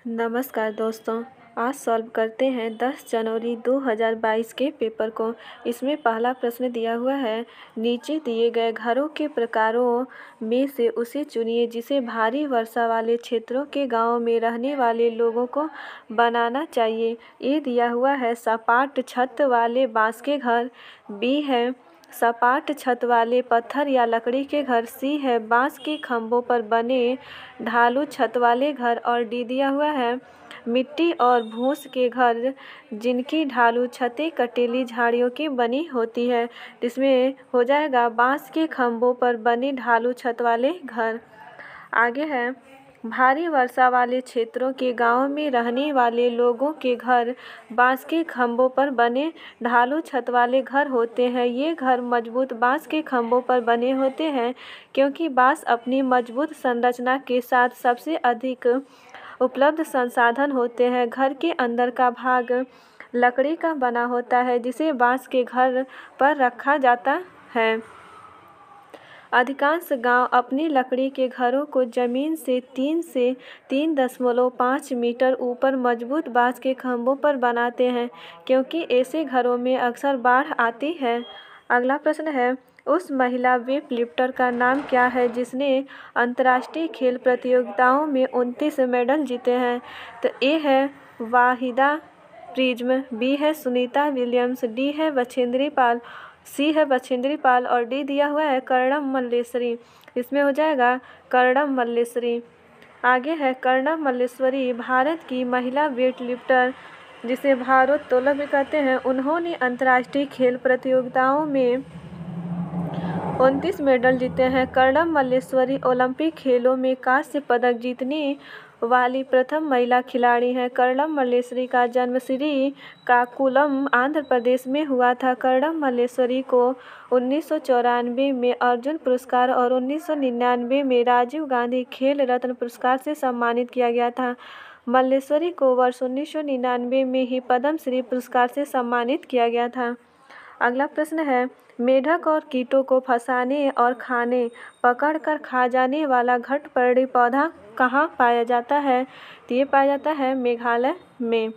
नमस्कार दोस्तों, आज सॉल्व करते हैं 10 जनवरी 2022 के पेपर को। इसमें पहला प्रश्न दिया हुआ है, नीचे दिए गए घरों के प्रकारों में से उसे चुनिए जिसे भारी वर्षा वाले क्षेत्रों के गांवों में रहने वाले लोगों को बनाना चाहिए। ए दिया हुआ है सपाट छत वाले बांस के घर, बी है सपाट छत वाले पत्थर या लकड़ी के घर, सी है बांस के खंभों पर बने ढालू छत वाले घर और डी दिया हुआ है मिट्टी और भूस के घर जिनकी ढालू छतें कटीली झाड़ियों की बनी होती है। इसमें हो जाएगा बांस के खंभों पर बने ढालू छत वाले घर। आगे है भारी वर्षा वाले क्षेत्रों के गांवों में रहने वाले लोगों के घर बांस के खंभों पर बने ढालू छत वाले घर होते हैं। ये घर मजबूत बांस के खंभों पर बने होते हैं क्योंकि बांस अपनी मजबूत संरचना के साथ सबसे अधिक उपलब्ध संसाधन होते हैं। घर के अंदर का भाग लकड़ी का बना होता है जिसे बांस के घर पर रखा जाता है। अधिकांश गांव अपनी लकड़ी के घरों को जमीन से 3.5 मीटर ऊपर मजबूत बांस के खंभों पर बनाते हैं क्योंकि ऐसे घरों में अक्सर बाढ़ आती है। अगला प्रश्न है, उस महिला वेट लिफ्टर का नाम क्या है जिसने अंतर्राष्ट्रीय खेल प्रतियोगिताओं में 29 मेडल जीते हैं? तो ए है वाहिदा प्रिज्म, बी है सुनीता विलियम्स, डी है बछेंद्री पाल, सी है बछेंद्री पाल और डी दिया हुआ है कर्णम मल्लेश्वरी। इसमें हो जाएगा कर्णम मल्लेश्वरी। आगे है कर्णम मल्लेश्वरी भारत की महिला वेट लिफ्टर जिसे भारोत्तोलक भी कहते हैं। उन्होंने अंतर्राष्ट्रीय खेल प्रतियोगिताओं में 29 मेडल जीते हैं। कर्णम मल्लेश्वरी ओलंपिक खेलों में कांस्य पदक जीतने वाली प्रथम महिला खिलाड़ी हैं। कर्णम मल्लेश्वरी का जन्म श्रीकाकुलम आंध्र प्रदेश में हुआ था। कर्णम मल्लेश्वरी को 1994 में अर्जुन पुरस्कार और 1999 में राजीव गांधी खेल रत्न पुरस्कार से सम्मानित किया गया था। मल्लेश्वरी को वर्ष 1999 में ही पद्म श्री पुरस्कार से सम्मानित किया गया था। अगला प्रश्न है, मेढक और कीटों को फंसाने और खाने पकड़कर खा जाने वाला घटपर्णी पौधा कहाँ पाया जाता है? तो ये पाया जाता है मेघालय में।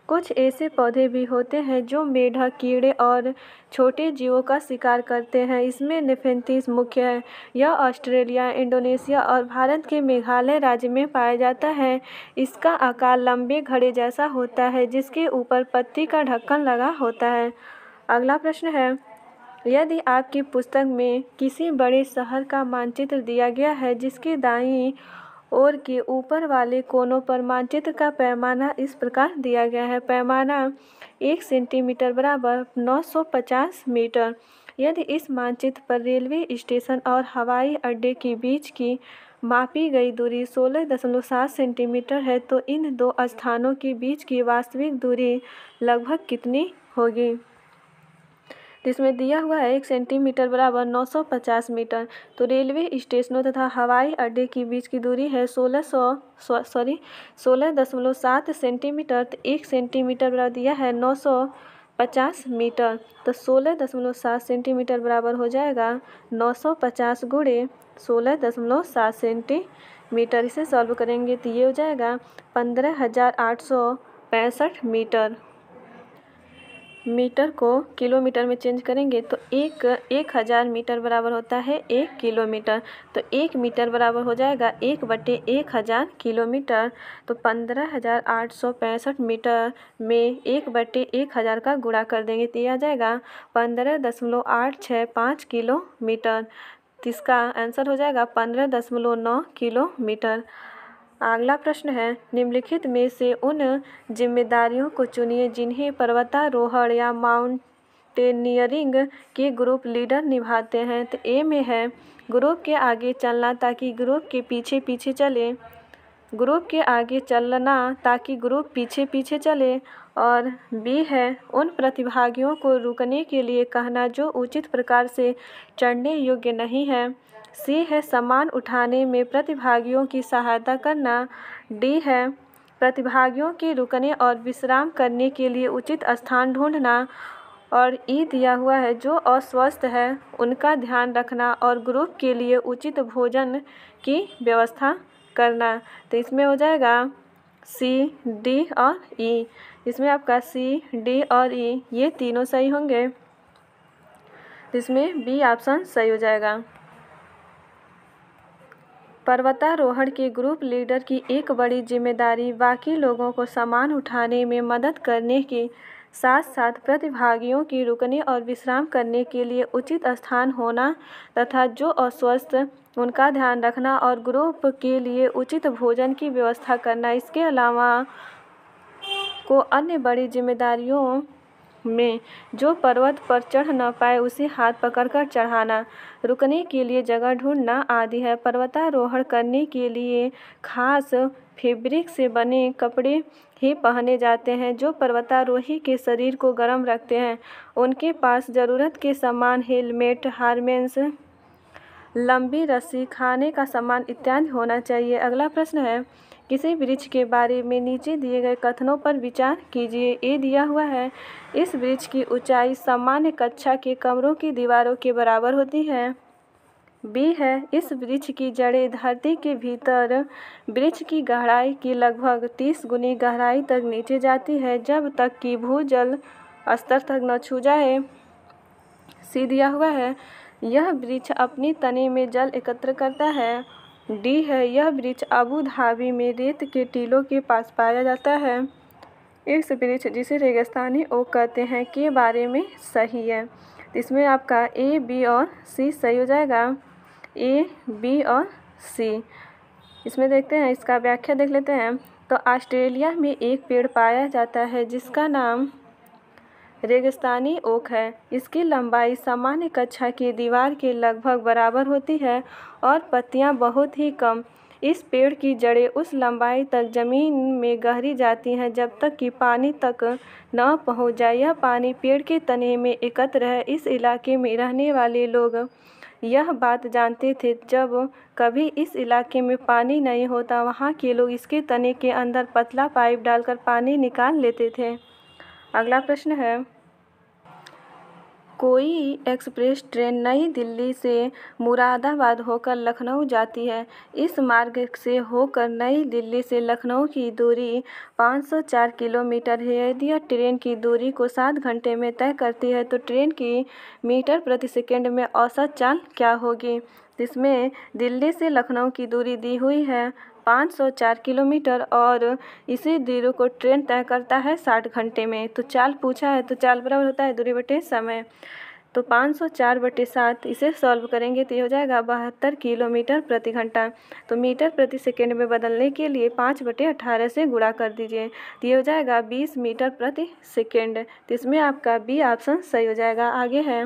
कुछ ऐसे पौधे भी होते हैं जो मेढक, कीड़े और छोटे जीवों का शिकार करते हैं। इसमें नेफेंथिस मुख्य है। यह ऑस्ट्रेलिया, इंडोनेशिया और भारत के मेघालय राज्य में पाया जाता है। इसका आकार लंबे घड़े जैसा होता है जिसके ऊपर पत्ती का ढक्कन लगा होता है। अगला प्रश्न है, यदि आपकी पुस्तक में किसी बड़े शहर का मानचित्र दिया गया है जिसके दाईं ओर के ऊपर वाले कोनों पर मानचित्र का पैमाना इस प्रकार दिया गया है। पैमाना 1 सेंटीमीटर बराबर 950 मीटर। यदि इस मानचित्र पर रेलवे स्टेशन और हवाई अड्डे के बीच की मापी गई दूरी 16.7 सेंटीमीटर है तो इन दो स्थानों के बीच की वास्तविक दूरी लगभग कितनी होगी? इसमें दिया हुआ है 1 सेंटीमीटर बराबर 950 मीटर। तो रेलवे स्टेशनों तथा हवाई अड्डे के बीच की दूरी है 16.7 सेंटीमीटर। तो 1 सेंटीमीटर बराबर दिया है 950 मीटर। तो 16.7 सेंटीमीटर बराबर हो जाएगा 950 गुणे 16.7 सेंटीमीटर। इसे सॉल्व करेंगे तो ये हो जाएगा 15,865 मीटर। मीटर को किलोमीटर में चेंज करेंगे तो 1000 मीटर बराबर होता है 1 किलोमीटर। तो 1 मीटर बराबर हो जाएगा 1/1000 किलोमीटर। तो 15,865 मीटर में 1/1000 का गुणा कर देंगे तो ये आ जाएगा 15.865 किलोमीटर। इसका आंसर हो जाएगा 15.9 किलोमीटर। अगला प्रश्न है, निम्नलिखित में से उन जिम्मेदारियों को चुनिए जिन्हें पर्वतारोहण या माउंटेनियरिंग के ग्रुप लीडर निभाते हैं। तो ए में है ग्रुप के आगे चलना ताकि ग्रुप के पीछे पीछे चले, ग्रुप के आगे चलना ताकि ग्रुप पीछे पीछे चले। और बी है उन प्रतिभागियों को रुकने के लिए कहना जो उचित प्रकार से चढ़ने योग्य नहीं है। सी है सामान उठाने में प्रतिभागियों की सहायता करना। डी है प्रतिभागियों के रुकने और विश्राम करने के लिए उचित स्थान ढूंढना। और ई दिया हुआ है जो अस्वस्थ है उनका ध्यान रखना और ग्रुप के लिए उचित भोजन की व्यवस्था करना। तो इसमें हो जाएगा सी, डी और ई। इसमें आपका सी, डी और ई ये तीनों सही होंगे, इसमें बी ऑप्शन सही हो जाएगा। पर्वतारोहण के ग्रुप लीडर की एक बड़ी जिम्मेदारी बाकी लोगों को सामान उठाने में मदद करने के साथ साथ प्रतिभागियों की रुकने और विश्राम करने के लिए उचित स्थान होना तथा जो अस्वस्थ उनका ध्यान रखना और ग्रुप के लिए उचित भोजन की व्यवस्था करना। इसके अलावा को अन्य बड़ी जिम्मेदारियों में जो पर्वत पर चढ़ न पाए उसे हाथ पकड़कर चढ़ाना, रुकने के लिए जगह ढूंढना आदि है। पर्वतारोहण करने के लिए खास फैब्रिक से बने कपड़े ही पहने जाते हैं जो पर्वतारोही के शरीर को गर्म रखते हैं। उनके पास ज़रूरत के सामान हेलमेट, हार्नेस, लंबी रस्सी, खाने का सामान इत्यादि होना चाहिए। अगला प्रश्न है, किसी वृक्ष के बारे में नीचे दिए गए कथनों पर विचार कीजिए। ए दिया हुआ है, इस वृक्ष की ऊंचाई सामान्य कक्षा के कमरों की दीवारों के बराबर होती है। बी है, इस वृक्ष की जड़ें धरती के भीतर वृक्ष की गहराई की लगभग 30 गुनी गहराई तक नीचे जाती है जब तक कि भूजल स्तर तक न छू जाए। सी दिया हुआ है, यह वृक्ष अपनी तने में जल एकत्र करता है। डी है, यह वृक्ष अबू धाबी में रेत के टीलों के पास पाया जाता है। इस वृक्ष जिसे रेगिस्तानी ओक कहते हैं के बारे में सही है। इसमें आपका ए, बी और सी सही हो जाएगा। ए, बी और सी। इसमें देखते हैं, इसका व्याख्या देख लेते हैं। तो ऑस्ट्रेलिया में एक पेड़ पाया जाता है जिसका नाम रेगिस्तानी ओक है। इसकी लंबाई सामान्य कक्षा की दीवार के लगभग बराबर होती है और पत्तियां बहुत ही कम। इस पेड़ की जड़ें उस लंबाई तक जमीन में गहरी जाती हैं जब तक कि पानी तक न पहुंच जाए। यह पानी पेड़ के तने में एकत्र है। इस इलाके में रहने वाले लोग यह बात जानते थे जब कभी इस इलाके में पानी नहीं होता वहाँ के लोग इसके तने के अंदर पतला पाइप डालकर पानी निकाल लेते थे। अगला प्रश्न है, कोई एक्सप्रेस ट्रेन नई दिल्ली से मुरादाबाद होकर लखनऊ जाती है। इस मार्ग से होकर नई दिल्ली से लखनऊ की दूरी 504 किलोमीटर है। यदि यह ट्रेन की दूरी को 7 घंटे में तय करती है तो ट्रेन की मीटर प्रति सेकंड में औसत चाल क्या होगी। इसमें दिल्ली से लखनऊ की दूरी दी हुई है 504 किलोमीटर और इसी दूरी को ट्रेन तय करता है 60 घंटे में। तो चाल पूछा है तो चाल बराबर होता है दूरी बटे समय। तो 504 बटे 7 इसे सॉल्व करेंगे तो ये हो जाएगा 72 किलोमीटर प्रति घंटा। तो मीटर प्रति सेकंड में बदलने के लिए 5/18 से गुणा कर दीजिए तो ये हो जाएगा 20 मीटर प्रति सेकंड। तो इसमें आपका बी ऑप्शन सही हो जाएगा। आगे है,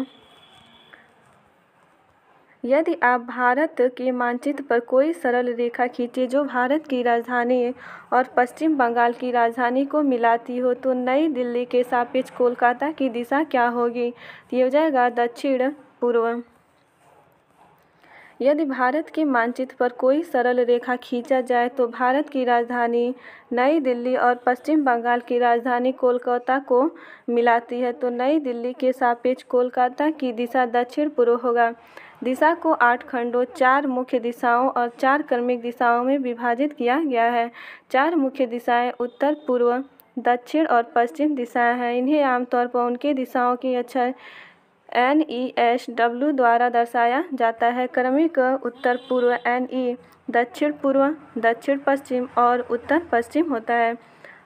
यदि आप भारत के मानचित्र पर कोई सरल रेखा खींचे जो भारत की राजधानी और पश्चिम बंगाल की राजधानी को मिलाती हो तो नई दिल्ली के सापेक्ष कोलकाता की दिशा क्या होगी। तो ये हो जाएगा दक्षिण पूर्व। यदि भारत के मानचित्र पर कोई सरल रेखा खींचा जाए तो भारत की राजधानी नई दिल्ली और पश्चिम बंगाल की राजधानी कोलकाता को मिलाती है तो नई दिल्ली के सापेक्ष कोलकाता की दिशा दक्षिण पूर्व होगा। दिशा को 8 खंडों, 4 मुख्य दिशाओं और 4 क्रमिक दिशाओं में विभाजित किया गया है। 4 मुख्य दिशाएं उत्तर, पूर्व, दक्षिण और पश्चिम दिशाएं हैं। इन्हें आमतौर पर उनके दिशाओं के अक्षर NESW द्वारा दर्शाया जाता है। क्रमिक उत्तर पूर्व NE, दक्षिण पूर्व, दक्षिण पश्चिम और उत्तर पश्चिम होता है।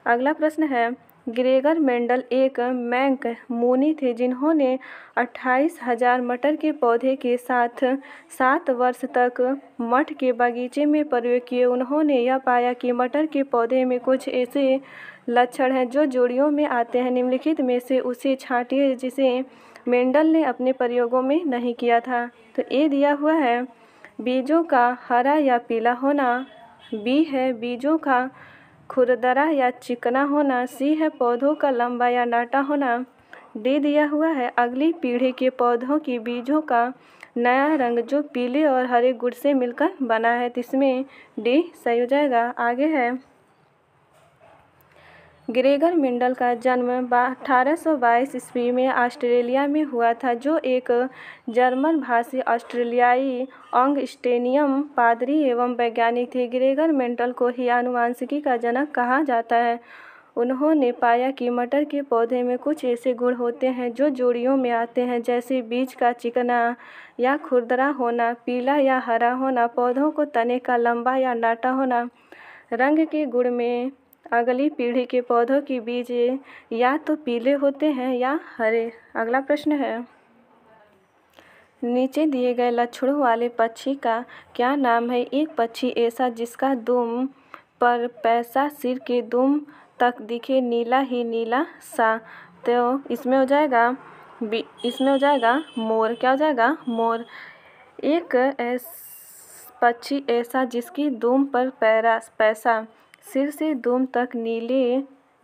अगला प्रश्न है, ग्रेगर मेंडल एक मैंक मुनि थे जिन्होंने 28,000 मटर के पौधे के साथ 7 वर्ष तक मठ के बगीचे में प्रयोग किए। उन्होंने यह पाया कि मटर के पौधे में कुछ ऐसे लक्षण हैं जो जोड़ियों में आते हैं। निम्नलिखित में से उसे छांटिए जिसे मेंडल ने अपने प्रयोगों में नहीं किया था। तो ए दिया हुआ है, बीजों का हरा या पीला होना। बी है, बीजों का खुरदरा या चिकना होना। सी है, पौधों का लंबा या नाटा होना। डी दिया हुआ है, अगली पीढ़ी के पौधों की बीजों का नया रंग जो पीले और हरे गुड़ से मिलकर बना है। तो इसमें डी सही हो जाएगा। आगे है, ग्रेगर मेंडल का जन्म 1822 ईस्वी में ऑस्ट्रेलिया में हुआ था, जो एक जर्मन भाषी ऑस्ट्रेलियाई ऑगस्टेनियन पादरी एवं वैज्ञानिक थे। ग्रेगर मेंडल को ही आनुवंशिकी का जनक कहा जाता है। उन्होंने पाया कि मटर के पौधे में कुछ ऐसे गुण होते हैं जो जोड़ियों में आते हैं, जैसे बीज का चिकना या खुरदरा होना, पीला या हरा होना, पौधों को तने का लंबा या नाटा होना। रंग के गुण में अगली पीढ़ी के पौधों के बीज या तो पीले होते हैं या हरे। अगला प्रश्न है, नीचे दिए गए लक्षणों वाले पक्षी का क्या नाम है? एक पक्षी ऐसा जिसका दुम पर पैसा सिर के दुम तक दिखे, नीला ही नीला सा। तो इसमें हो जाएगा मोर। क्या हो जाएगा? मोर। एक पक्षी ऐसा जिसकी दुम पर पैसा सिर से दुम तक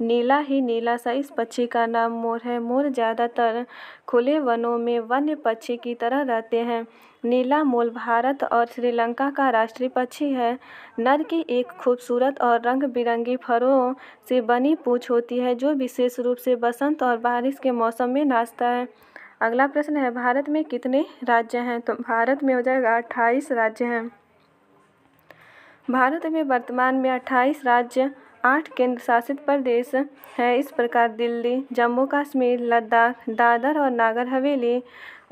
नीला ही नीला सा, इस पक्षी का नाम मोर है। मोर ज़्यादातर खुले वनों में वन्य पक्षी की तरह रहते हैं। नीला मोर भारत और श्रीलंका का राष्ट्रीय पक्षी है। नर की एक खूबसूरत और रंग बिरंगी फरों से बनी पूंछ होती है, जो विशेष रूप से बसंत और बारिश के मौसम में नाचता है। अगला प्रश्न है, भारत में कितने राज्य हैं? तो भारत में हो जाएगा 28 राज्य हैं। भारत में वर्तमान में 28 राज्य, 8 केंद्र शासित प्रदेश हैं इस प्रकार: दिल्ली, जम्मू कश्मीर, लद्दाख, दादर और नागर हवेली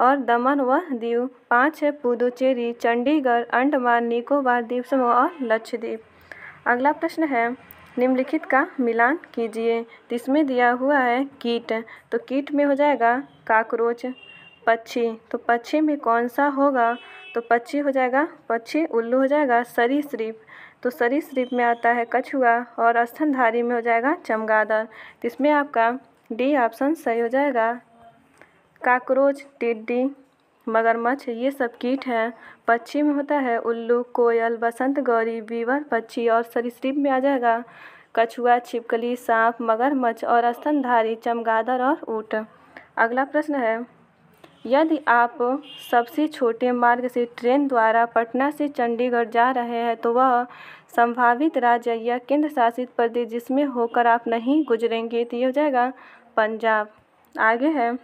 और दमन व दीव। 5 है पुदुचेरी, चंडीगढ़, अंडमान निकोबार द्वीप समूह और लक्षद्वीप। अगला प्रश्न है, निम्नलिखित का मिलान कीजिए। तो इसमें दिया हुआ है कीट, तो कीट में हो जाएगा काकरोच। पक्षी, तो पक्षी में कौन सा होगा? तो पक्षी हो जाएगा पक्षी। उल्लू हो जाएगा सरीसृप, तो सरीसृप में आता है कछुआ। और स्तनधारी में हो जाएगा चमगादड़। तो इसमें आपका डी ऑप्शन सही हो जाएगा। काकरोच, टिड्डी, मगरमच्छ ये सब कीट हैं। पक्षी में होता है उल्लू, कोयल, बसंत गौरी, बीवर पक्षी। और सरीसृप में आ जाएगा कछुआ, छिपकली, सांप, मगरमच्छ और स्तनधारी चमगादड़ और ऊँट। अगला प्रश्न है, यदि आप सबसे छोटे मार्ग से ट्रेन द्वारा पटना से चंडीगढ़ जा रहे हैं, तो वह संभावित राज्य या केंद्र शासित प्रदेश जिसमें होकर आप नहीं गुजरेंगे, तो ये हो जाएगा पंजाब। आगे है,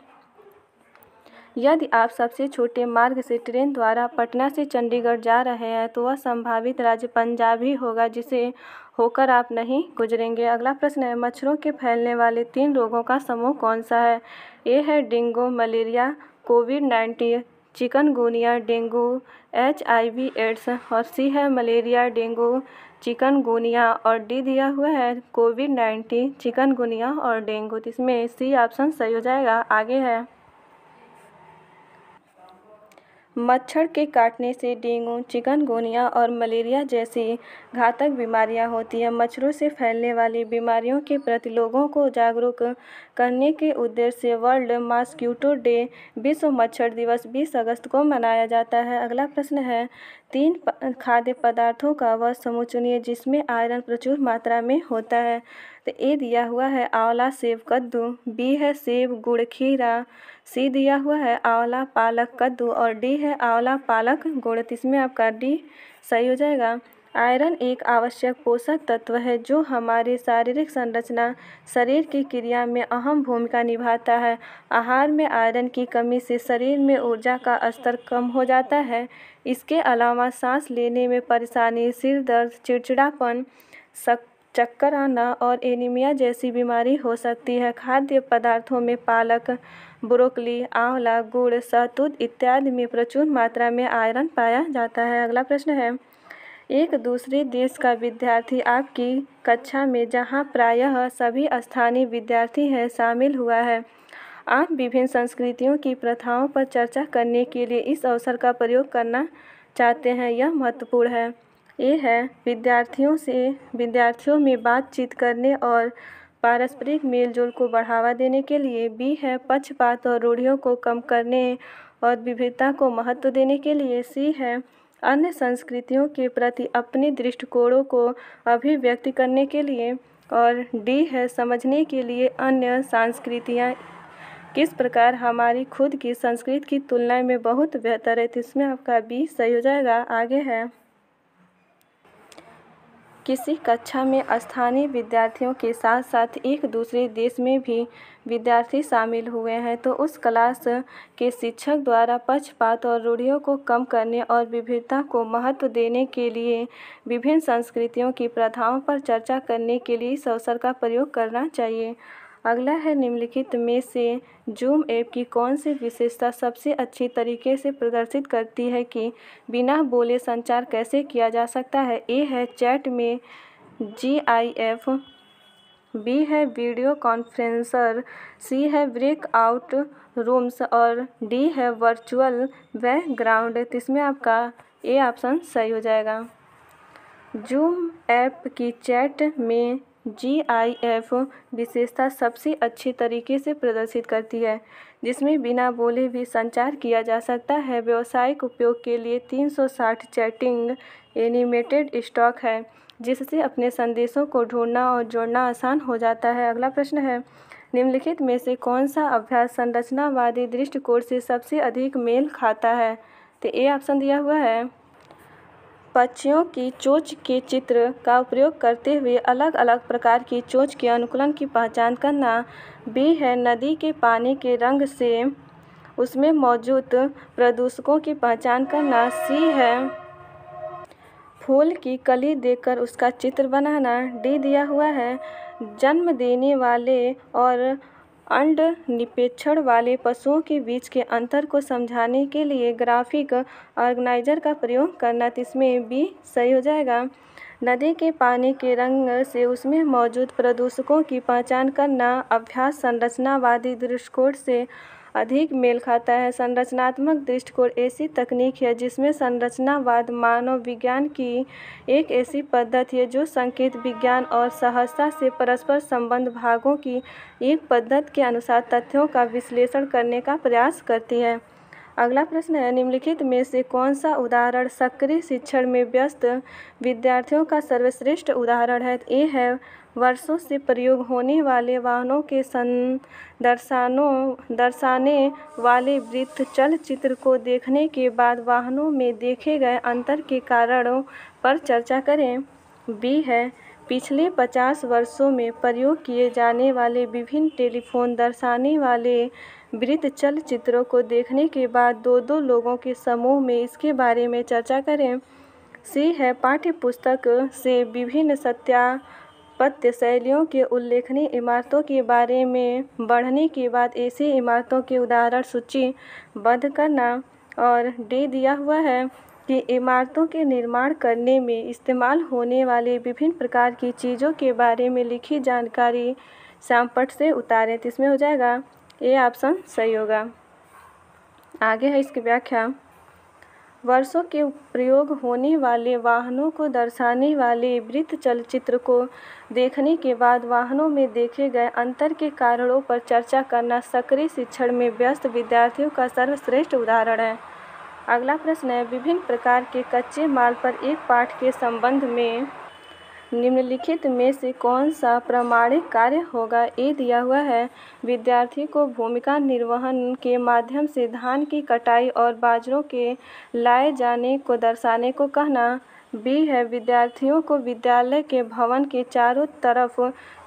यदि आप सबसे छोटे मार्ग से ट्रेन द्वारा पटना से चंडीगढ़ जा रहे हैं, तो वह संभावित राज्य पंजाब ही होगा जिसे होकर आप नहीं गुजरेंगे। अगला प्रश्न है, मच्छरों के फैलने वाले 3 रोगों का समूह कौन सा है? ए है डेंगू, मलेरिया, कोविड-19, चिकनगुनिया, डेंगू, HIV एड्स। और सी है मलेरिया, डेंगू, चिकनगुनिया। और डी दिया हुआ है कोविड-19, चिकनगुनिया और डेंगू। तो इसमें सी ऑप्शन सही हो जाएगा। आगे है, मच्छर के काटने से डेंगू, चिकनगुनिया और मलेरिया जैसी घातक बीमारियां होती हैं। मच्छरों से फैलने वाली बीमारियों के प्रति लोगों को जागरूक करने के उद्देश्य से वर्ल्ड मॉस्क्वीटो डे, विश्व मच्छर दिवस 20 अगस्त को मनाया जाता है। अगला प्रश्न है, 3 खाद्य पदार्थों का वह समूह चुनिए जिसमें आयरन प्रचुर मात्रा में होता है। तो ए दिया हुआ है आंवला, सेब, कद्दू। बी है सेब, गुड़, खीरा। सी दिया हुआ है आंवला, पालक, कद्दू। और डी है आंवला, पालक, गुड़। इसमें आपका डी सही हो जाएगा। आयरन एक आवश्यक पोषक तत्व है जो हमारे शारीरिक संरचना, शरीर की क्रिया में अहम भूमिका निभाता है। आहार में आयरन की कमी से शरीर में ऊर्जा का स्तर कम हो जाता है। इसके अलावा सांस लेने में परेशानी, सिर दर्द, चिड़चिड़ापन, चक्कर आना और एनीमिया जैसी बीमारी हो सकती है। खाद्य पदार्थों में पालक, ब्रोकली, आंवला, गुड़, शहतूत इत्यादि में प्रचुर मात्रा में आयरन पाया जाता है। अगला प्रश्न है, एक दूसरे देश का विद्यार्थी आपकी कक्षा में, जहां प्रायः सभी स्थानीय विद्यार्थी हैं, शामिल हुआ है। आप विभिन्न संस्कृतियों की प्रथाओं पर चर्चा करने के लिए इस अवसर का प्रयोग करना चाहते हैं। यह महत्वपूर्ण है। ए है विद्यार्थियों में बातचीत करने और पारस्परिक मेलजोल को बढ़ावा देने के लिए। बी है पक्षपात और रूढ़ियों को कम करने और विविधता को महत्व देने के लिए। सी है अन्य संस्कृतियों के प्रति अपने दृष्टिकोणों को अभिव्यक्त करने के लिए। और डी है समझने के लिए अन्य संस्कृतियाँ किस प्रकार हमारी खुद की संस्कृति की तुलना में बहुत बेहतर है। तो इसमें आपका बी सही हो जाएगा। आगे है, किसी कक्षा में स्थानीय विद्यार्थियों के साथ साथ एक दूसरे देश में भी विद्यार्थी शामिल हुए हैं तो उस क्लास के शिक्षक द्वारा पक्षपात और रूढ़ियों को कम करने और विविधता को महत्व देने के लिए विभिन्न संस्कृतियों की प्रथाओं पर चर्चा करने के लिए इस अवसर का प्रयोग करना चाहिए। अगला है, निम्नलिखित में से जूम ऐप की कौन सी विशेषता सबसे अच्छी तरीके से प्रदर्शित करती है कि बिना बोले संचार कैसे किया जा सकता है। ए है चैट में GIF, बी है वीडियो कॉन्फ्रेंसर, सी है ब्रेकआउट रूम्स और डी है वर्चुअल बैकग्राउंड। तो इसमें आपका ए ऑप्शन सही हो जाएगा। जूम ऐप की चैट में GIF विशेषता सबसे अच्छी तरीके से प्रदर्शित करती है जिसमें बिना बोले भी संचार किया जा सकता है। व्यावसायिक उपयोग के लिए 360 चैटिंग एनिमेटेड स्टॉक है जिससे अपने संदेशों को ढूंढना और जोड़ना आसान हो जाता है। अगला प्रश्न है, निम्नलिखित में से कौन सा अभ्यास संरचनावादी दृष्टिकोण से सबसे अधिक मेल खाता है। तो ए ऑप्शन दिया हुआ है, पक्षियों की चोंच के चित्र का उपयोग करते हुए अलग अलग प्रकार की चोंच के अनुकूलन की पहचान करना। बी है नदी के पानी के रंग से उसमें मौजूद प्रदूषकों की पहचान करना। सी है फूल की कली देखकर उसका चित्र बनाना। डी दिया हुआ है जन्म देने वाले और अंड निषेचन वाले पशुओं के बीच के अंतर को समझाने के लिए ग्राफिक ऑर्गेनाइजर का प्रयोग करना। तो इसमें बी सही हो जाएगा। नदी के पानी के रंग से उसमें मौजूद प्रदूषकों की पहचान करना अभ्यास संरचनावादी दृष्टिकोण से अधिक मेल खाता है। संरचनात्मक दृष्टिकोण ऐसी तकनीक है जिसमें संरचनावाद मानव विज्ञान की एक ऐसी पद्धति है जो संकेत विज्ञान और सहजता से परस्पर संबंध भागों की एक पद्धति के अनुसार तथ्यों का विश्लेषण करने का प्रयास करती है। अगला प्रश्न है, निम्नलिखित में से कौन सा उदाहरण सक्रिय शिक्षण में व्यस्त विद्यार्थियों का सर्वश्रेष्ठ उदाहरण है। ए है वर्षों से प्रयोग होने वाले वाहनों के दर्शाने वाले वृत्त चलचित्र को देखने के बाद वाहनों में देखे गए अंतर के कारणों पर चर्चा करें। बी है पिछले 50 वर्षों में प्रयोग किए जाने वाले विभिन्न टेलीफोन दर्शाने वाले वृत्त चलचित्रों को देखने के बाद दो लोगों के समूह में इसके बारे में चर्चा करें। सी है पाठ्यपुस्तक से विभिन्न स्थापत्य शैलियों के उल्लेखनीय इमारतों के बारे में पढ़ने के बाद ऐसी इमारतों के उदाहरण सूचीबद्ध करना। और डी दिया हुआ है कि इमारतों के निर्माण करने में इस्तेमाल होने वाले विभिन्न प्रकार की चीज़ों के बारे में लिखी जानकारी सैमपट से उतारें। तो इसमें हो जाएगा ए ऑप्शन सही होगा। आगे है इसकी व्याख्या, वर्षों के प्रयोग होने वाले वाहनों को दर्शाने वाले वृत्त चलचित्र को देखने के बाद वाहनों में देखे गए अंतर के कारणों पर चर्चा करना सक्रिय शिक्षण में व्यस्त विद्यार्थियों का सर्वश्रेष्ठ उदाहरण है। अगला प्रश्न है, विभिन्न प्रकार के कच्चे माल पर एक पाठ के संबंध में निम्नलिखित में से कौन सा प्रामाणिक कार्य होगा। ए दिया हुआ है विद्यार्थी को भूमिका निर्वहन के माध्यम से धान की कटाई और बाजरों के लाए जाने को दर्शाने को कहना। बी है विद्यार्थियों को विद्यालय के भवन के चारों तरफ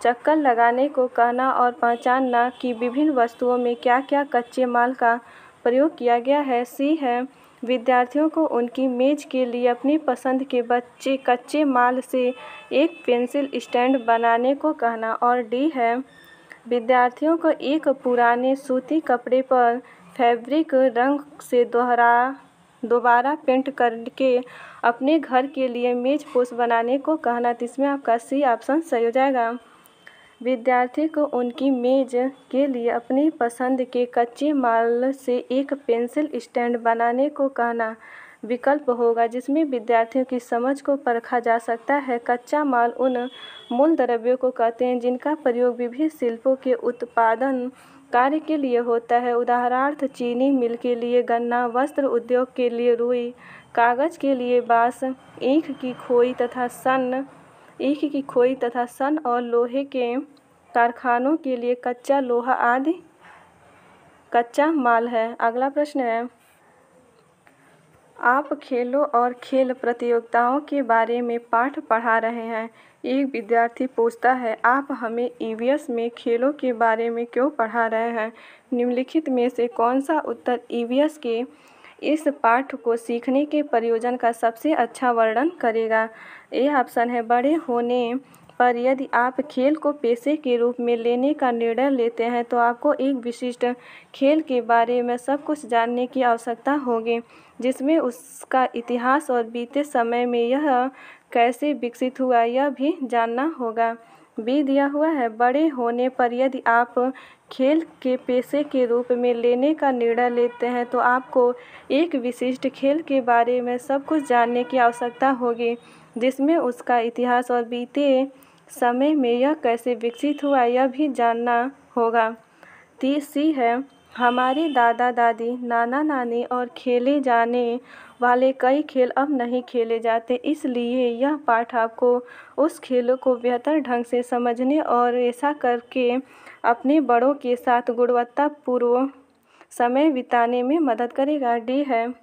चक्कर लगाने को कहना और पहचानना कि विभिन्न वस्तुओं में क्या क्या कच्चे माल का प्रयोग किया गया है। सी है विद्यार्थियों को उनकी मेज के लिए अपनी पसंद के कच्चे माल से एक पेंसिल स्टैंड बनाने को कहना। और डी है विद्यार्थियों को एक पुराने सूती कपड़े पर फैब्रिक रंग से दोबारा पेंट करके अपने घर के लिए मेज पोस्ट बनाने को कहना। तो इसमें आपका सी ऑप्शन सही हो जाएगा। विद्यार्थी को उनकी मेज के लिए अपनी पसंद के कच्चे माल से एक पेंसिल स्टैंड बनाने को कहना विकल्प होगा जिसमें विद्यार्थियों की समझ को परखा जा सकता है। कच्चा माल उन मूल द्रव्यों को कहते हैं जिनका प्रयोग विभिन्न शिल्पों के उत्पादन कार्य के लिए होता है। उदाहरणार्थ चीनी मिल के लिए गन्ना, वस्त्र उद्योग के लिए रुई, कागज़ के लिए बाँस, ईख की खोई तथा सन और लोहे के कारखानों के लिए कच्चा लोहा आदि कच्चा माल है। अगला प्रश्न है, आप खेलों और खेल प्रतियोगिताओं के बारे में पाठ पढ़ा रहे हैं। एक विद्यार्थी पूछता है, आप हमें ईवीएस में खेलों के बारे में क्यों पढ़ा रहे हैं? निम्नलिखित में से कौन सा उत्तर ईवीएस के इस पाठ को सीखने के प्रयोजन का सबसे अच्छा वर्णन करेगा? ए ऑप्शन है, बड़े होने पर यदि आप खेल को पेशे के रूप में लेने का निर्णय लेते हैं तो आपको एक विशिष्ट खेल के बारे में सब कुछ जानने की आवश्यकता होगी, जिसमें उसका इतिहास और बीते समय में यह कैसे विकसित हुआ यह भी जानना होगा। बी दिया हुआ है, बड़े होने पर यदि आप खेल के पेशे के रूप में लेने का निर्णय लेते हैं तो आपको एक विशिष्ट खेल के बारे में सब कुछ जानने की आवश्यकता होगी, जिसमें उसका इतिहास और बीते समय में यह कैसे विकसित हुआ यह भी जानना होगा। सी है, हमारे दादा दादी, नाना नानी और खेले जाने वाले कई खेल अब नहीं खेले जाते, इसलिए यह पाठ आपको उस खेलों को बेहतर ढंग से समझने और ऐसा करके अपने बड़ों के साथ गुणवत्तापूर्ण समय बिताने में मदद करेगा। डी है,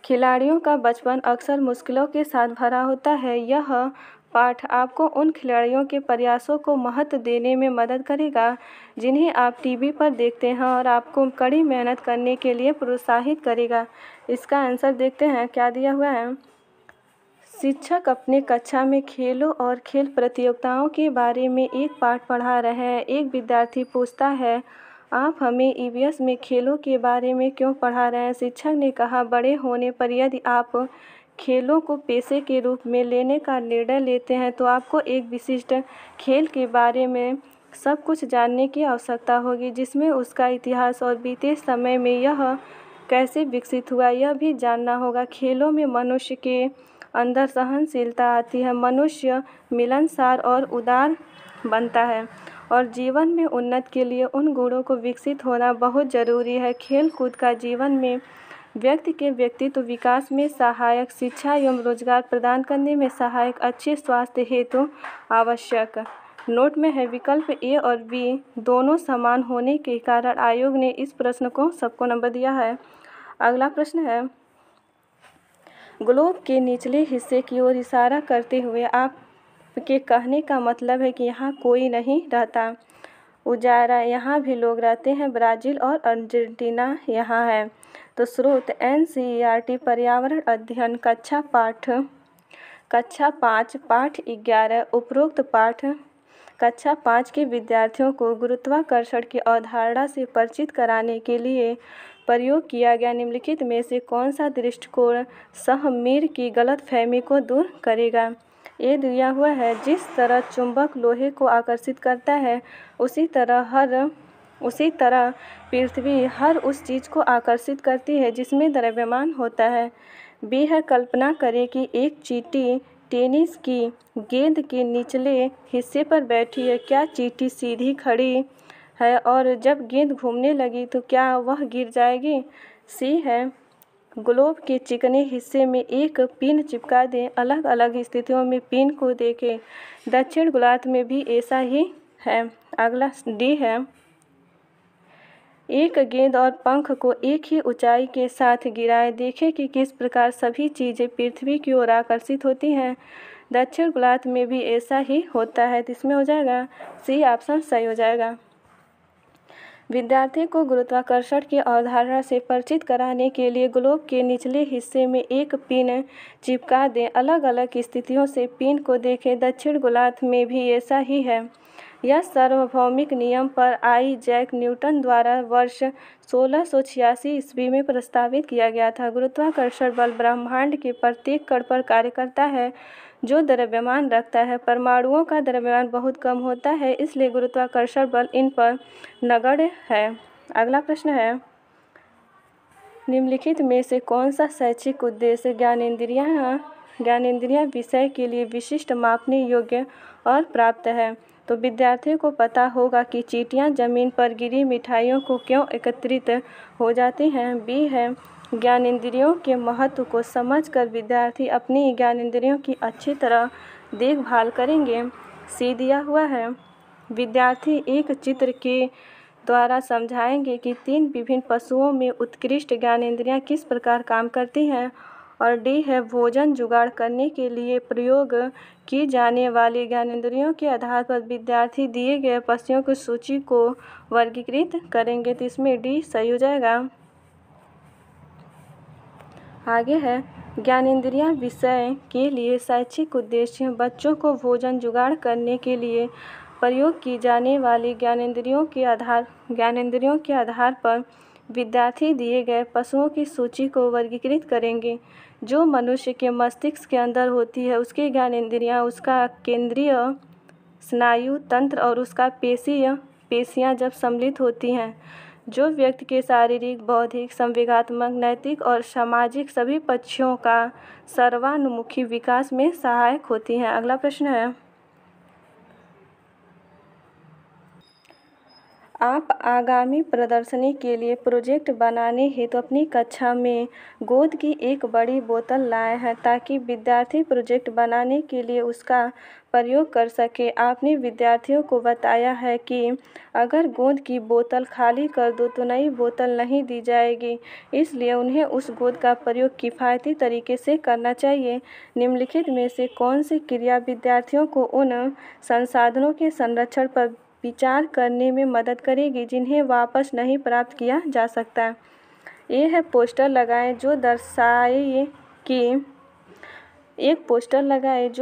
खिलाड़ियों का बचपन अक्सर मुश्किलों के साथ भरा होता है। यह पाठ आपको उन खिलाड़ियों के प्रयासों को महत्व देने में मदद करेगा जिन्हें आप टीवी पर देखते हैं और आपको कड़ी मेहनत करने के लिए प्रोत्साहित करेगा। इसका आंसर देखते हैं, क्या दिया हुआ है। शिक्षक अपने कक्षा में खेलों और खेल प्रतियोगिताओं के बारे में एक पाठ पढ़ा रहे हैं। एक विद्यार्थी पूछता है, आप हमें ईवीएस में खेलों के बारे में क्यों पढ़ा रहे हैं? शिक्षक ने कहा, बड़े होने पर यदि आप खेलों को पेशे के रूप में लेने का निर्णय लेते हैं तो आपको एक विशिष्ट खेल के बारे में सब कुछ जानने की आवश्यकता होगी, जिसमें उसका इतिहास और बीते समय में यह कैसे विकसित हुआ यह भी जानना होगा। खेलों में मनुष्य के अंदर सहनशीलता आती है, मनुष्य मिलनसार और उदार बनता है और जीवन में उन्नति के लिए उन गुणों को विकसित होना बहुत ज़रूरी है। खेल कूद का जीवन में व्यक्ति के व्यक्तित्व विकास में सहायक, शिक्षा एवं रोजगार प्रदान करने में सहायक, अच्छे स्वास्थ्य हेतु आवश्यक। नोट में है, विकल्प ए और बी दोनों समान होने के कारण आयोग ने इस प्रश्न को सबको नंबर दिया है। अगला प्रश्न है, ग्लोब के निचले हिस्से की ओर इशारा करते हुए आपके कहने का मतलब है कि यहाँ कोई नहीं रहता। उजारा, यहाँ भी लोग रहते हैं। ब्राज़ील और अर्जेंटीना यहाँ है। तो स्रोत NCERT पर्यावरण अध्ययन कक्षा 5 पाठ 11। उपरोक्त पाठ कक्षा 5 के विद्यार्थियों को गुरुत्वाकर्षण की अवधारणा से परिचित कराने के लिए प्रयोग किया गया। निम्नलिखित में से कौन सा दृष्टिकोण सहमीर की गलतफहमी को दूर करेगा? ये दिया हुआ है, जिस तरह चुंबक लोहे को आकर्षित करता है उसी तरह पृथ्वी हर उस चीज़ को आकर्षित करती है जिसमें द्रव्यमान होता है। बी है, कल्पना करें कि एक चींटी टेनिस की गेंद के निचले हिस्से पर बैठी है। क्या चींटी सीधी खड़ी है और जब गेंद घूमने लगी तो क्या वह गिर जाएगी? सी है, ग्लोब के चिकने हिस्से में एक पिन चिपका दें। अलग अलग स्थितियों में पिन को देखें। दक्षिण गोलार्ध में भी ऐसा ही है। अगला डी है, एक गेंद और पंख को एक ही ऊंचाई के साथ गिराएं। देखें कि किस प्रकार सभी चीज़ें पृथ्वी की ओर आकर्षित होती हैं। दक्षिण गोलार्ध में भी ऐसा ही होता है। तो इसमें हो जाएगा सी ऑप्शन सही हो जाएगा। विद्यार्थी को गुरुत्वाकर्षण की अवधारणा से परिचित कराने के लिए ग्लोब के निचले हिस्से में एक पिन चिपका दें। अलग अलग स्थितियों से पिन को देखें। दक्षिण गोलार्ध में भी ऐसा ही है। यह सार्वभौमिक नियम पर आइजैक न्यूटन द्वारा वर्ष 1686 ईस्वी में प्रस्तावित किया गया था। गुरुत्वाकर्षण बल ब्रह्मांड के प्रत्येक कण पर कार्य करता है जो द्रव्यमान रखता है। परमाणुओं का द्रव्यमान बहुत कम होता है, इसलिए गुरुत्वाकर्षण बल इन पर नगण्य है। अगला प्रश्न है, निम्नलिखित में से कौन सा शैक्षिक उद्देश्य ज्ञानेंद्रियां विषय के लिए विशिष्ट, मापने योग्य और प्राप्त है? तो विद्यार्थियों को पता होगा कि चींटियां जमीन पर गिरी मिठाइयों को क्यों एकत्रित हो जाती हैं। बी है, ज्ञानेंद्रियों के महत्व को समझकर विद्यार्थी अपनी ज्ञानेंद्रियों की अच्छी तरह देखभाल करेंगे। सी दिया हुआ है, विद्यार्थी एक चित्र के द्वारा समझाएंगे कि 3 विभिन्न पशुओं में उत्कृष्ट ज्ञानेंद्रियां किस प्रकार काम करती हैं। और डी है भोजन जुगाड़ करने के लिए प्रयोग की जाने वाली ज्ञानेंद्रियों के आधार पर विद्यार्थी दिए गए पशुओं की सूची को वर्गीकृत करेंगे। तो इसमें डी सही हो जाएगा। आगे है ज्ञानेंद्रियां विषय के लिए शैक्षिक उद्देश्य। बच्चों को भोजन जुगाड़ करने के लिए प्रयोग की जाने वाली ज्ञानेंद्रियों के आधार पर विद्यार्थी दिए गए पशुओं की सूची को वर्गीकृत करेंगे। जो मनुष्य के मस्तिष्क के अंदर होती है उसकी ज्ञानेंद्रियां उसका केंद्रीय स्नायु तंत्र और उसका पेशियां जब सम्मिलित होती हैं, जो व्यक्ति के शारीरिक, बौद्धिक, संवेगात्मक, नैतिक और सामाजिक सभी पक्षों का सर्वानुमुखी विकास में सहायक होती हैं। अगला प्रश्न है, आप आगामी प्रदर्शनी के लिए प्रोजेक्ट बनाने हेतु अपनी कक्षा में गोंद की एक बड़ी बोतल लाए हैं ताकि विद्यार्थी प्रोजेक्ट बनाने के लिए उसका प्रयोग कर सके। आपने विद्यार्थियों को बताया है कि अगर गोंद की बोतल खाली कर दो तो नई बोतल नहीं दी जाएगी, इसलिए उन्हें उस गोंद का प्रयोग किफ़ायती तरीके से करना चाहिए। निम्नलिखित में से कौन सी क्रिया विद्यार्थियों को उन संसाधनों के संरक्षण पर विचार करने में मदद करेगी जिन्हें वापस नहीं प्राप्त किया जा सकता। ये है पोस्टर लगाएं जो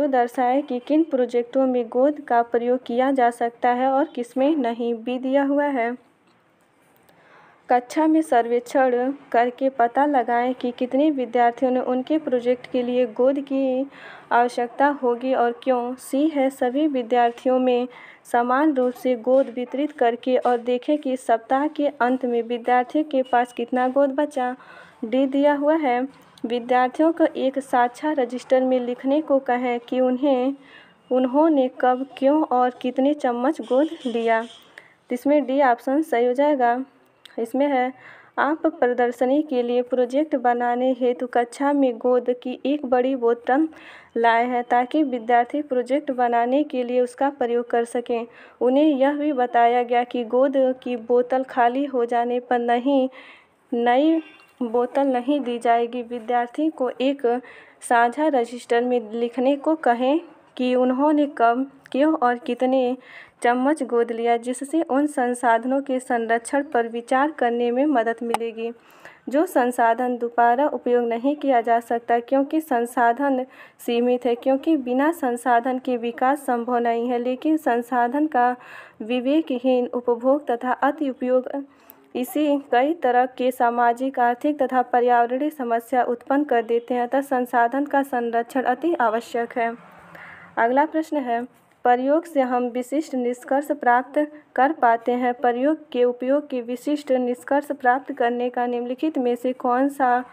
दर्शाए कि किन प्रोजेक्टों में गोंद का प्रयोग किया जा सकता है और किसमें नहीं। बी दिया हुआ है, कक्षा में सर्वेक्षण करके पता लगाएं कि कितने विद्यार्थियों ने उनके प्रोजेक्ट के लिए गोंद की आवश्यकता होगी और क्यों। सी है, सभी विद्यार्थियों में समान रूप से गोंद वितरित करके और देखें कि सप्ताह के अंत में विद्यार्थियों के पास कितना गोंद बचा। डी दिया हुआ है, विद्यार्थियों को एक साझा रजिस्टर में लिखने को कहें कि उन्होंने कब, क्यों और कितने चम्मच गोंद लिया। इसमें डी ऑप्शन सही हो जाएगा। इसमें है, आप प्रदर्शनी के लिए प्रोजेक्ट बनाने हेतु कक्षा में गोंद की एक बड़ी बोतल लाए हैं ताकि विद्यार्थी प्रोजेक्ट बनाने के लिए उसका प्रयोग कर सकें। उन्हें यह भी बताया गया कि गोंद की बोतल खाली हो जाने पर नई बोतल नहीं दी जाएगी। विद्यार्थी को एक साझा रजिस्टर में लिखने को कहें कि उन्होंने कब, क्यों और कितने चम्मच गोंद लिया, जिससे उन संसाधनों के संरक्षण पर विचार करने में मदद मिलेगी जो संसाधन दोबारा उपयोग नहीं किया जा सकता क्योंकि संसाधन सीमित है, क्योंकि बिना संसाधन के विकास संभव नहीं है, लेकिन संसाधन का विवेकहीन उपभोग तथा अति उपयोग इसी कई तरह के सामाजिक, आर्थिक तथा पर्यावरणीय समस्या उत्पन्न कर देते हैं, अतः संसाधन का संरक्षण अति आवश्यक है। अगला प्रश्न है, प्रयोग से हम विशिष्ट निष्कर्ष प्राप्त कर पाते हैं। प्रयोग के उपयोग के विशिष्ट निष्कर्ष प्राप्त करने का निम्नलिखित में से कौन सा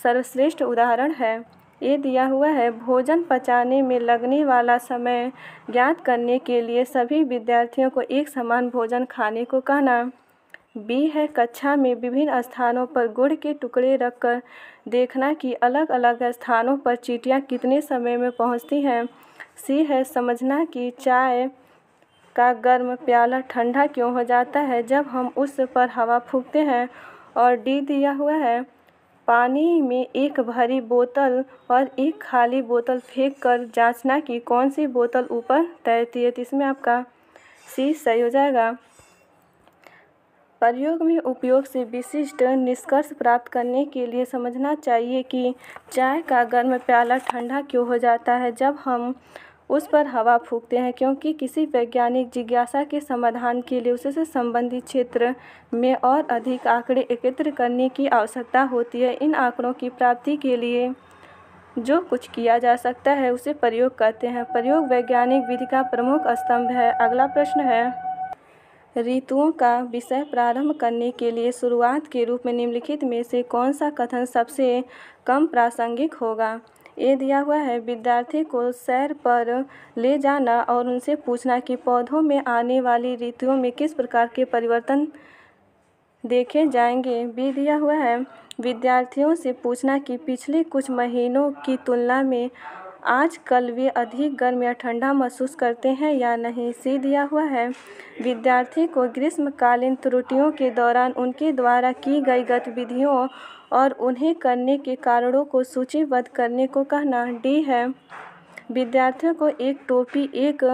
सर्वश्रेष्ठ उदाहरण है। ये दिया हुआ है, भोजन पचाने में लगने वाला समय ज्ञात करने के लिए सभी विद्यार्थियों को एक समान भोजन खाने को कहना। बी है, कक्षा में विभिन्न स्थानों पर गुड़ के टुकड़े रखकर देखना कि अलग अलग स्थानों पर चींटियाँ कितने समय में पहुँचती हैं। सी है, समझना कि चाय का गर्म प्याला ठंडा क्यों हो जाता है जब हम उस पर हवा फूंकते हैं। और डी दिया हुआ है, पानी में एक भरी बोतल और एक खाली बोतल फेंक कर जांचना कि कौन सी बोतल ऊपर तैरती है। तो इसमें आपका सी सही हो जाएगा। प्रयोग में उपयोग से विशिष्ट निष्कर्ष प्राप्त करने के लिए समझना चाहिए कि चाय का गर्म प्याला ठंडा क्यों हो जाता है जब हम उस पर हवा फूंकते हैं, क्योंकि किसी वैज्ञानिक जिज्ञासा के समाधान के लिए उससे संबंधित क्षेत्र में और अधिक आंकड़े एकत्र करने की आवश्यकता होती है। इन आंकड़ों की प्राप्ति के लिए जो कुछ किया जा सकता है उसे प्रयोग कहते हैं। प्रयोग वैज्ञानिक विधि का प्रमुख स्तंभ है। अगला प्रश्न है, ऋतुओं का विषय प्रारंभ करने के लिए शुरुआत के रूप में निम्नलिखित में से कौन सा कथन सबसे कम प्रासंगिक होगा। ये दिया हुआ है, विद्यार्थी को सैर पर ले जाना और उनसे पूछना कि पौधों में आने वाली ऋतुओं में किस प्रकार के परिवर्तन देखे जाएंगे। बी दिया हुआ है, विद्यार्थियों से पूछना कि पिछले कुछ महीनों की तुलना में आजकल वे अधिक गर्म या ठंडा महसूस करते हैं या नहीं। सी दिया हुआ है। विद्यार्थी को ग्रीष्मकालीन त्रुटियों के दौरान उनके द्वारा की गई गतिविधियों और उन्हें करने के कारणों को सूचीबद्ध करने को कहना। डी है विद्यार्थियों को एक टोपी, एक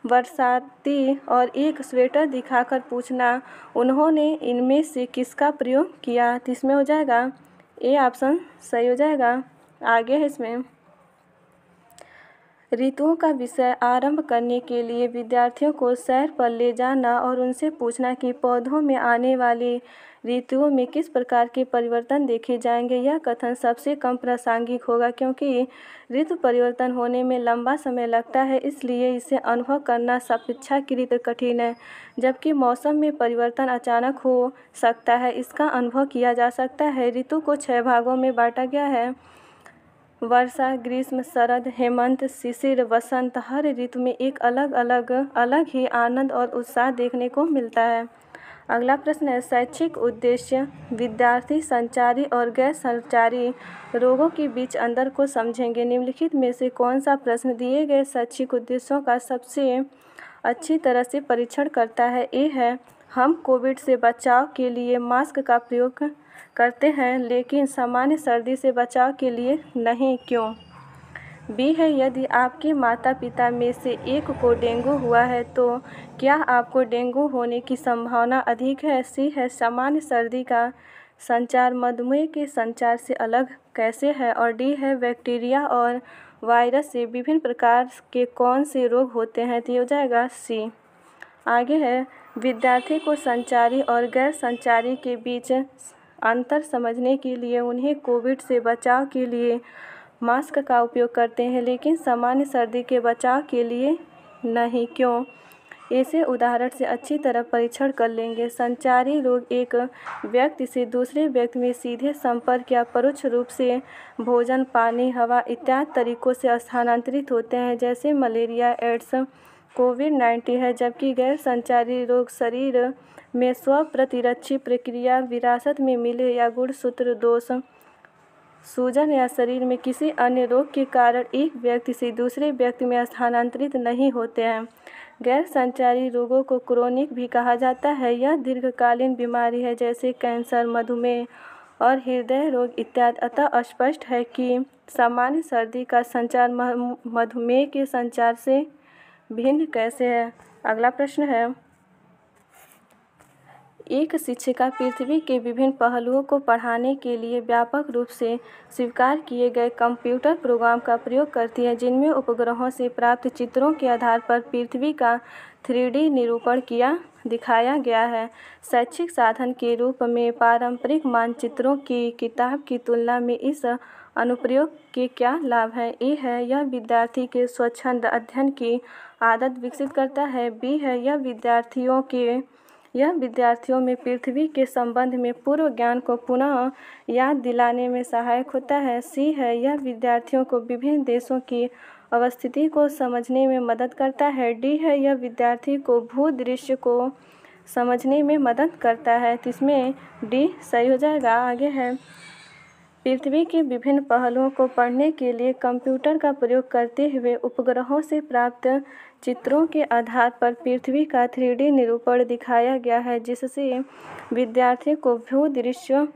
बरसाती और एक स्वेटर दिखाकर पूछना, उन्होंने इनमें से किसका प्रयोग किया। तो इसमें हो जाएगा ए ऑप्शन सही हो जाएगा। आगे है इसमें ऋतुओं का विषय आरंभ करने के लिए विद्यार्थियों को सैर पर ले जाना और उनसे पूछना कि पौधों में आने वाली ऋतुओं में किस प्रकार के परिवर्तन देखे जाएंगे। यह कथन सबसे कम प्रासंगिक होगा क्योंकि ऋतु परिवर्तन होने में लंबा समय लगता है, इसलिए इसे अनुभव करना अपेक्षाकृत कठिन है। जबकि मौसम में परिवर्तन अचानक हो सकता है, इसका अनुभव किया जा सकता है। ऋतु को 6 भागों में बांटा गया है। वर्षा, ग्रीष्म, शरद, हेमंत, शिशिर, वसंत। हर ऋतु में एक अलग ही आनंद और उत्साह देखने को मिलता है। अगला प्रश्न है शैक्षिक उद्देश्य। विद्यार्थी संचारी और गैर संचारी रोगों के बीच अंतर को समझेंगे। निम्नलिखित में से कौन सा प्रश्न दिए गए शैक्षिक उद्देश्यों का सबसे अच्छी तरह से परीक्षण करता है। ए है हम कोविड से बचाव के लिए मास्क का प्रयोग करते हैं लेकिन सामान्य सर्दी से बचाव के लिए नहीं, क्यों। बी है यदि आपके माता पिता में से एक को डेंगू हुआ है तो क्या आपको डेंगू होने की संभावना अधिक है। सी है सामान्य सर्दी का संचार मधुमेह के संचार से अलग कैसे है। और डी है बैक्टीरिया और वायरस से विभिन्न प्रकार के कौन से रोग होते हैं। तो हो जाएगा सी। आगे है विद्यार्थी को संचारी और गैर संचारी के बीच अंतर समझने के लिए उन्हें कोविड से बचाव के लिए मास्क का उपयोग करते हैं लेकिन सामान्य सर्दी के बचाव के लिए नहीं, क्यों। ऐसे उदाहरण से अच्छी तरह परीक्षण कर लेंगे। संचारी रोग एक व्यक्ति से दूसरे व्यक्ति में सीधे संपर्क या परोक्ष रूप से भोजन, पानी, हवा इत्यादि तरीकों से स्थानांतरित होते हैं, जैसे मलेरिया, एड्स, कोविड-19 है। जबकि गैर संचारी रोग शरीर में स्व प्रतिरक्षी प्रक्रिया, विरासत में मिले या गुणसूत्र दोष, सूजन या शरीर में किसी अन्य रोग के कारण एक व्यक्ति से दूसरे व्यक्ति में स्थानांतरित नहीं होते हैं। गैर संचारी रोगों को क्रोनिक भी कहा जाता है। यह दीर्घकालीन बीमारी है जैसे कैंसर, मधुमेह और हृदय रोग इत्यादि। अतः स्पष्ट है कि सामान्य सर्दी का संचार मधुमेह के संचार से भिन्न कैसे है। अगला प्रश्न है एक शिक्षिका पृथ्वी के विभिन्न पहलुओं को पढ़ाने के लिए व्यापक रूप से स्वीकार किए गए कंप्यूटर प्रोग्राम का प्रयोग करती है जिनमें उपग्रहों से प्राप्त चित्रों के आधार पर पृथ्वी का 3D निरूपण दिखाया गया है। शैक्षिक साधन के रूप में पारंपरिक मानचित्रों की किताब की तुलना में इस अनुप्रयोग के क्या लाभ हैं। ए है यह विद्यार्थी के स्वच्छंद अध्ययन की आदत विकसित करता है। बी है यह विद्यार्थियों में पृथ्वी के संबंध में पूर्व ज्ञान को पुनः याद दिलाने में सहायक होता है। सी है यह विद्यार्थियों को विभिन्न देशों की अवस्थिति को समझने में मदद करता है। डी है यह विद्यार्थी को भूदृश्य को समझने में मदद करता है। तो इसमें डी सही हो जाएगा। आगे है पृथ्वी के विभिन्न पहलुओं को पढ़ने के लिए कंप्यूटर का प्रयोग करते हुए उपग्रहों से प्राप्त चित्रों के आधार पर पृथ्वी का 3D निरूपण दिखाया गया है जिससे विद्यार्थी को भूदृश्य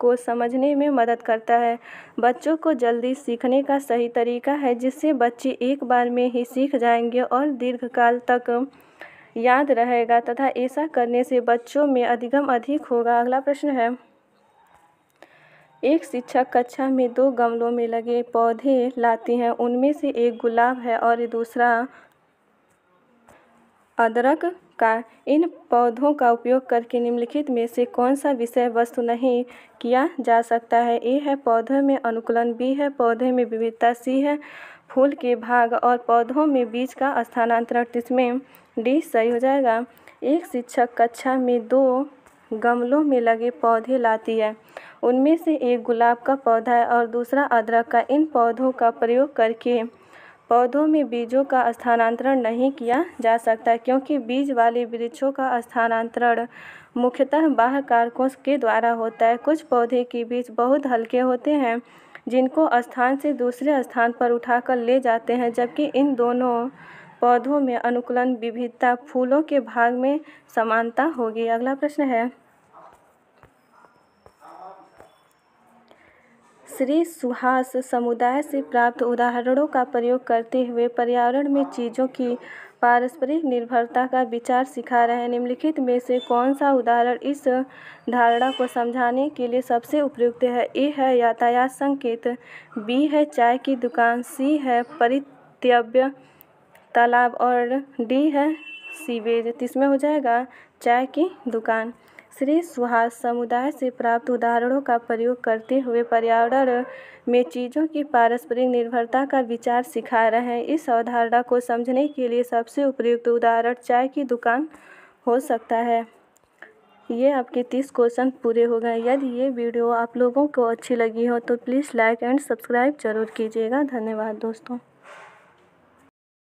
को समझने में मदद करता है। बच्चों को जल्दी सीखने का सही तरीका है जिससे बच्चे एक बार में ही सीख जाएंगे और दीर्घकाल तक याद रहेगा तथा ऐसा करने से बच्चों में अधिगम अधिक होगा। अगला प्रश्न है एक शिक्षक कक्षा में 2 गमलों में लगे पौधे लाती हैं। उनमें से एक गुलाब है और दूसरा अदरक का। इन पौधों का उपयोग करके निम्नलिखित में से कौन सा विषय वस्तु नहीं किया जा सकता है। ए है पौधों में अनुकूलन, बी है पौधे में विविधता, सी है फूल के भाग और पौधों में बीज का स्थानांतरण। इसमें डी सही हो जाएगा। एक शिक्षक कक्षा में 2 गमलों में लगे पौधे लाती है। उनमें से एक गुलाब का पौधा है और दूसरा अदरक का। इन पौधों का प्रयोग करके पौधों में बीजों का स्थानांतरण नहीं किया जा सकता क्योंकि बीज वाले वृक्षों का स्थानांतरण मुख्यतः बाह्य कारकों के द्वारा होता है। कुछ पौधे के बीज बहुत हल्के होते हैं जिनको स्थान से दूसरे स्थान पर उठाकर ले जाते हैं, जबकि इन दोनों पौधों में अनुकूलन विविधता, फूलों के भाग में समानता होगी। अगला प्रश्न है, श्री सुहास समुदाय से प्राप्त उदाहरणों का प्रयोग करते हुए पर्यावरण में चीज़ों की पारस्परिक निर्भरता का विचार सिखा रहे हैं। निम्नलिखित में से कौन सा उदाहरण इस धारणा को समझाने के लिए सबसे उपयुक्त है? ए है यातायात संकेत, बी है चाय की दुकान, सी है परित्यज्य तालाब और डी है सीवेज। तो इसमें हो जाएगा चाय की दुकान। श्री सुहास समुदाय से प्राप्त उदाहरणों का प्रयोग करते हुए पर्यावरण में चीज़ों की पारस्परिक निर्भरता का विचार सिखा रहे हैं। इस अवधारणा को समझने के लिए सबसे उपयुक्त उदाहरण चाय की दुकान हो सकता है। ये आपके 30 क्वेश्चन पूरे हो गए। यदि ये वीडियो आप लोगों को अच्छी लगी हो तो प्लीज़ लाइक एंड सब्सक्राइब जरूर कीजिएगा। धन्यवाद दोस्तों।